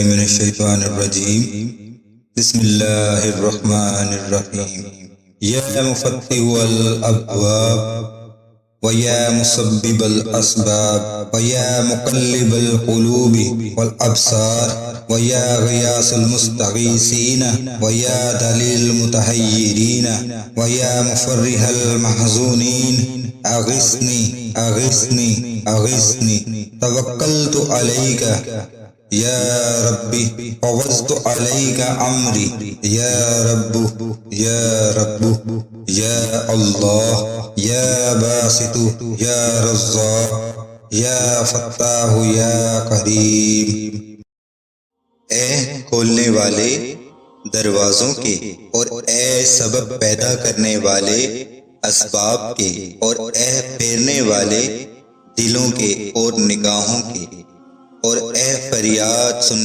मिनश्शैतानिर्रजीम बिस्मिल्लाहिर्रहमानिर्रहीम। या मुफ़त्तिहुल अब्वाब व या मुसब्बिबल अस्बाब व या मुक़ल्लिबल क़ुलूबि वल अब्सार व या ग़ियासुल मुस्तग़ीसीन व या दलील मुतहय्यिरीन व या मुफ़र्रिहल महज़ूनीन अग़िस्नी अग़िस्नी अग़िस्नी तवक्कलतु अलैका या रब्बी फ़वज़्तु अलैका अम्री या रब्बु या रब्बु या अल्लाह या बासितु या रज़्ज़ाक़ या फ़त्ताहु या करीम। ए खोलने वाले दरवाज़ों के और ए सबब पैदा करने वाले असबाब के और ए फेरने वाले दिलों के और निगाहों के और ए फरियाद सुनने